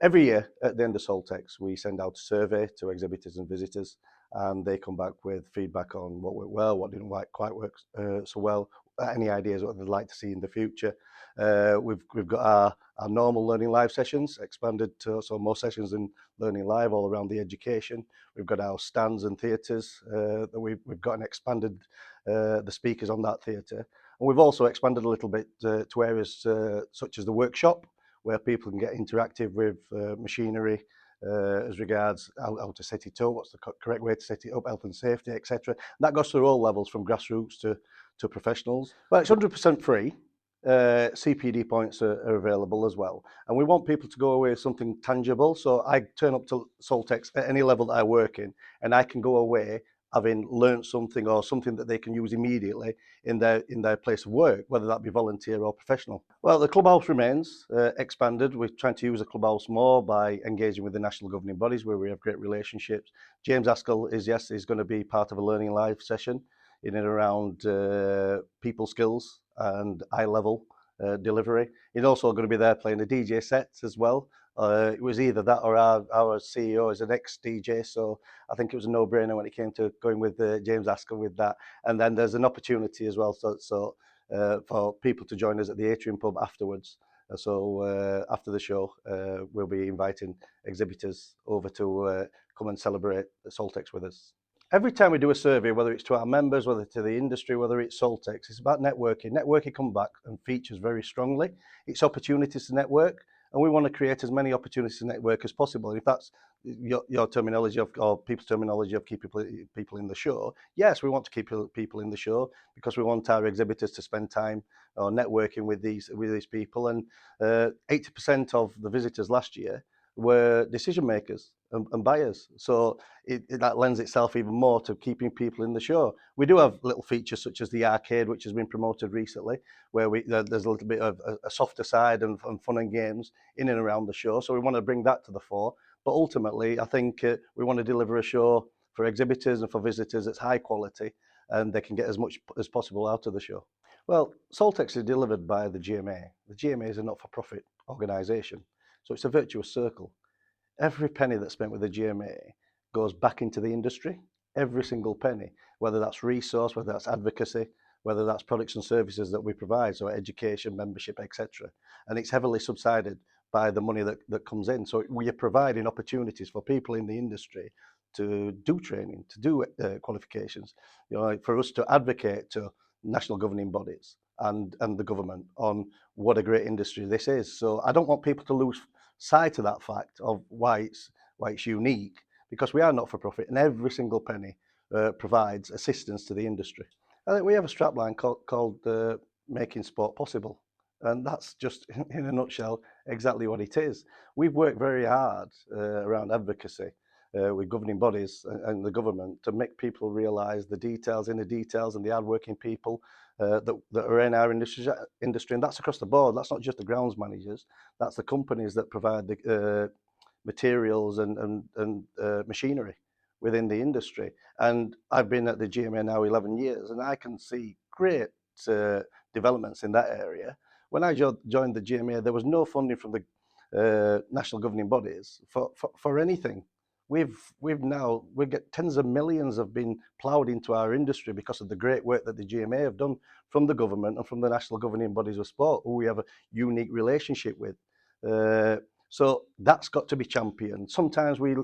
Every year at the end of SALTEX, we send out a survey to exhibitors and visitors, and they come back with feedback on what worked well, what didn't quite work so well, any ideas what they'd like to see in the future. We've got our normal Learning Live sessions expanded to so more sessions in Learning Live all around the education. We've got our stands and theatres that we've got and expanded the speakers on that theatre. And we've also expanded a little bit to areas such as the workshop, where people can get interactive with machinery as regards how to set it up, what's the correct way to set it up, health and safety, etc. That goes through all levels from grassroots to professionals. But it's 100% free. CPD points are available as well. And we want people to go away with something tangible. So I turn up to SALTEX at any level that I work in, and I can go away having learned something or something that they can use immediately in their place of work, whether that be volunteer or professional. Well, the clubhouse remains expanded. We're trying to use the clubhouse more by engaging with the national governing bodies where we have great relationships. James Askell is going to be part of a Learning Live session in and around people skills and high level delivery. He's also going to be there playing a DJ set as well. It was either that or our CEO is an ex-DJ, so I think it was a no-brainer when it came to going with James Askell with that. And then there's an opportunity as well for people to join us at the Atrium Pub afterwards. After the show, we'll be inviting exhibitors over to come and celebrate SALTEX with us. Every time we do a survey, whether it's to our members, whether to the industry, whether it's SALTEX, it's about networking. Networking comes back and features very strongly. It's opportunities to network, and we want to create as many opportunities to network as possible. And if that's your terminology or people's terminology of keep people in the show, yes, we want to keep people in the show because we want our exhibitors to spend time networking with these people. And 80% of the visitors last year were decision makers and buyers. So that lends itself even more to keeping people in the show. We do have little features such as the arcade, which has been promoted recently, where there's a little bit of a softer side and fun and games in and around the show. So we want to bring that to the fore. But ultimately, I think we want to deliver a show for exhibitors and for visitors that's high quality and they can get as much as possible out of the show. Well, SALTEX is delivered by the GMA. The GMA is a not-for-profit organisation. So it's a virtuous circle. Every penny that's spent with the GMA goes back into the industry, every single penny, whether that's resource, whether that's advocacy, whether that's products and services that we provide, so education, membership, etc. And it's heavily subsidized by the money that comes in. So we are providing opportunities for people in the industry to do training, to do qualifications, for us to advocate to national governing bodies and the government on what a great industry this is. So I don't want people to lose sight of that fact of why it's unique, because we are not for profit and every single penny provides assistance to the industry. I think we have a strapline called Making Sport Possible, and that's just in a nutshell exactly what it is. We've worked very hard around advocacy with governing bodies and the government to make people realise the details and the hard-working people that are in our industry, and that's across the board. That's not just the grounds managers, that's the companies that provide the materials and machinery within the industry. And I've been at the GMA now 11 years, and I can see great developments in that area. When I joined the GMA, there was no funding from the national governing bodies for anything. We've got tens of millions have been ploughed into our industry because of the great work that the GMA have done from the government and from the national governing bodies of sport, who we have a unique relationship with. So that's got to be championed. Sometimes we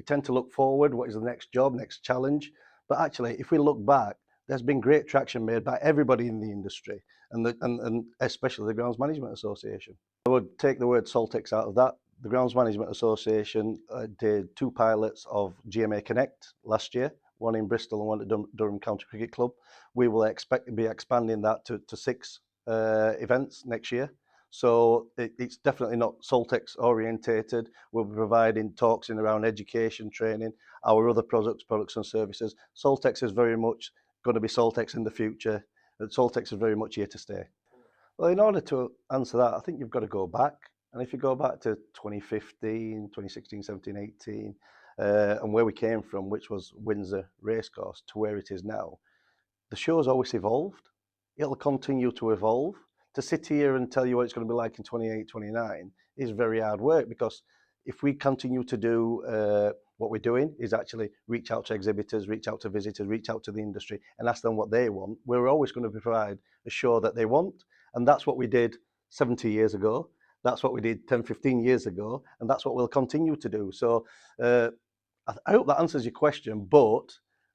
tend to look forward, what is the next job, next challenge? But actually, if we look back, there's been great traction made by everybody in the industry, and especially the Grounds Management Association. I would take the word SALTEX out of that. The Grounds Management Association did 2 pilots of GMA Connect last year, one in Bristol and one at Durham County Cricket Club. We will be expanding that to 6 events next year. So it's definitely not SALTEX orientated. We'll be providing talks in around education, training, our other products and services. SALTEX is very much going to be SALTEX in the future, and SALTEX is very much here to stay. Well, in order to answer that, I think you've got to go back. And if you go back to 2015, 2016, 17, 18, and where we came from, which was Windsor Racecourse, to where it is now, the show's always evolved. It'll continue to evolve. to sit here and tell you what it's going to be like in 28, 29 is very hard work, because if we continue to do what we're doing, is actually reach out to exhibitors, reach out to visitors, reach out to the industry and ask them what they want, we're always going to provide a show that they want. And that's what we did 70 years ago. That's what we did 10, 15 years ago. And that's what we'll continue to do. So I hope that answers your question, but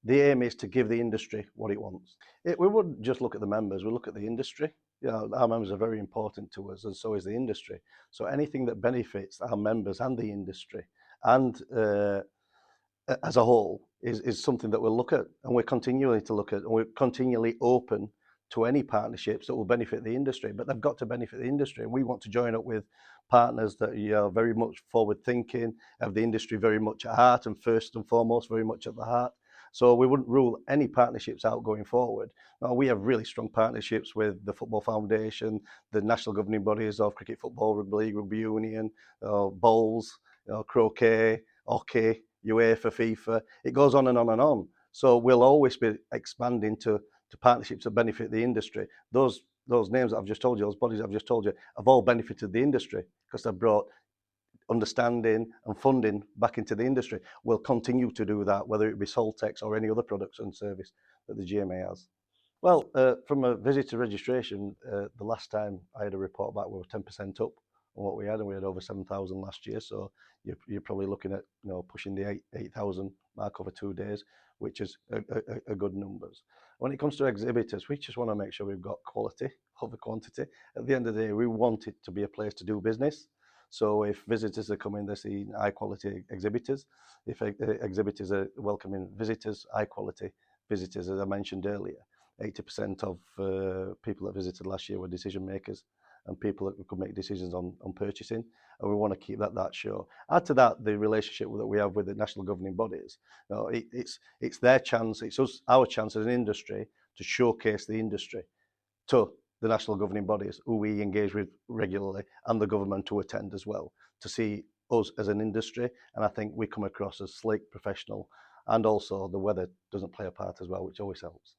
the aim is to give the industry what it wants. We wouldn't just look at the members, we look at the industry. You know, our members are very important to us, and so is the industry. So anything that benefits our members and the industry and as a whole is something that we'll look at, and we're continually to look at, and we're continually open to any partnerships that will benefit the industry, but they've got to benefit the industry. And we want to join up with partners that are very much forward thinking, have the industry very much at heart, and first and foremost, very much at the heart. So we wouldn't rule any partnerships out going forward. Now, we have really strong partnerships with the Football Foundation, the national governing bodies of cricket, football, rugby league, rugby union, bowls, croquet, hockey, UEFA, FIFA. It goes on and on and on. So we'll always be expanding to partnerships that benefit the industry. Those names that I've just told you, those bodies I've just told you, have all benefited the industry because they've brought understanding and funding back into the industry. We'll continue to do that, whether it be SALTEX or any other products and service that the GMA has. Well, from a visitor registration, the last time I had a report back, we were 10% up on what we had, and we had over 7,000 last year. So you're probably looking at pushing the 8,000 mark over 2 days, which is a good numbers. When it comes to exhibitors, we just want to make sure we've got quality over quantity. At the end of the day, we want it to be a place to do business. So if visitors are coming, they're seeing high quality exhibitors. If exhibitors are welcoming visitors, high quality visitors, as I mentioned earlier. 80% of people that visited last year were decision makers and people that could make decisions on purchasing, and we want to keep that show. Add to that the relationship that we have with the national governing bodies. It's their chance, it's our chance as an industry to showcase the industry to the national governing bodies, who we engage with regularly, and the government to attend as well, to see us as an industry. And I think we come across as slick, professional, and also the weather doesn't play a part as well, which always helps.